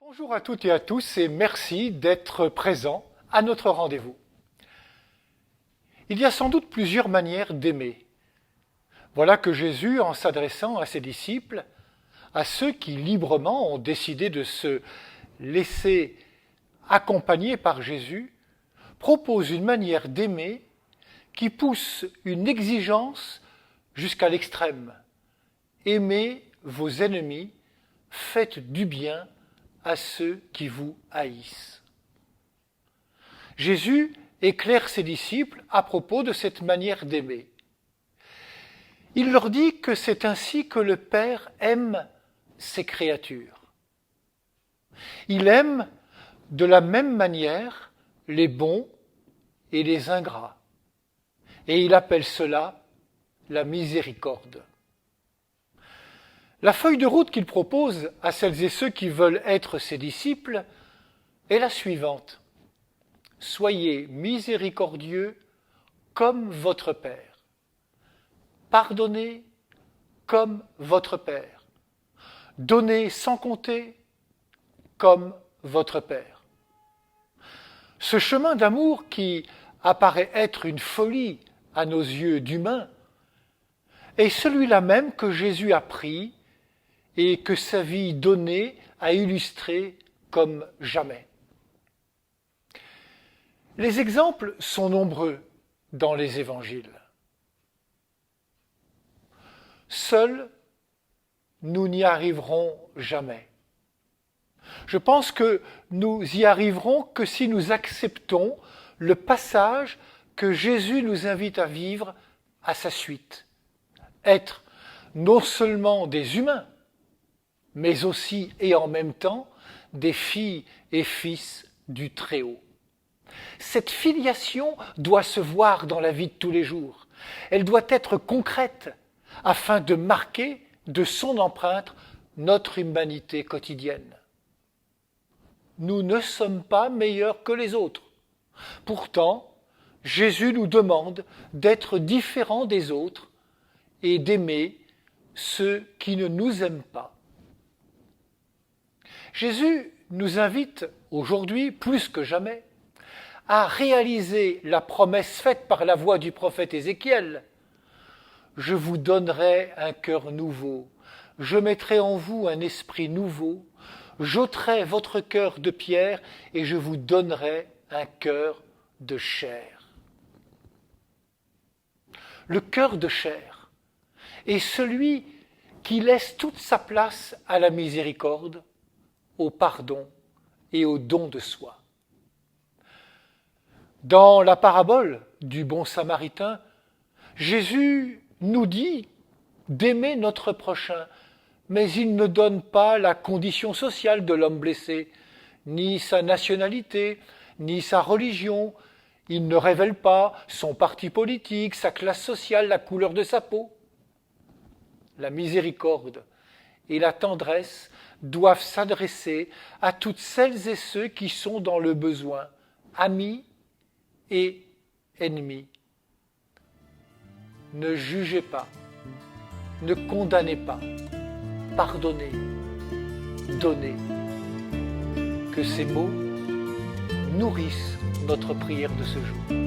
Bonjour à toutes et à tous et merci d'être présents à notre rendez-vous. Il y a sans doute plusieurs manières d'aimer. Voilà que Jésus, en s'adressant à ses disciples, à ceux qui librement ont décidé de se laisser accompagner par Jésus, propose une manière d'aimer qui pousse une exigence jusqu'à l'extrême. Aimez vos ennemis, faites du bien à ceux qui vous haïssent. Jésus éclaire ses disciples à propos de cette manière d'aimer. Il leur dit que c'est ainsi que le Père aime ses créatures. Il aime de la même manière les bons et les ingrats. Et il appelle cela la miséricorde. La feuille de route qu'il propose à celles et ceux qui veulent être ses disciples est la suivante. Soyez miséricordieux comme votre Père. Pardonnez comme votre Père. Donnez sans compter comme votre Père. Ce chemin d'amour qui apparaît être une folie à nos yeux d'humains est celui-là même que Jésus a pris et que sa vie donnée a illustré comme jamais. Les exemples sont nombreux dans les évangiles. Seuls, nous n'y arriverons jamais. Je pense que nous y arriverons que si nous acceptons le passage que Jésus nous invite à vivre à sa suite. Être non seulement des humains, mais aussi et en même temps des filles et fils du Très-Haut. Cette filiation doit se voir dans la vie de tous les jours. Elle doit être concrète afin de marquer de son empreinte notre humanité quotidienne. Nous ne sommes pas meilleurs que les autres. Pourtant, Jésus nous demande d'être différents des autres et d'aimer ceux qui ne nous aiment pas. Jésus nous invite aujourd'hui, plus que jamais, à réaliser la promesse faite par la voix du prophète Ézéchiel. Je vous donnerai un cœur nouveau, je mettrai en vous un esprit nouveau, j'ôterai votre cœur de pierre et je vous donnerai un cœur de chair. Le cœur de chair est celui qui laisse toute sa place à la miséricorde, au pardon et au don de soi. Dans la parabole du bon samaritain, Jésus nous dit d'aimer notre prochain, mais il ne donne pas la condition sociale de l'homme blessé, ni sa nationalité, ni sa religion. Il ne révèle pas son parti politique, sa classe sociale, la couleur de sa peau. La miséricorde et la tendresse doivent s'adresser à toutes celles et ceux qui sont dans le besoin, amis et ennemis. Ne jugez pas, ne condamnez pas, pardonnez, donnez. Que ces mots nourrissent notre prière de ce jour.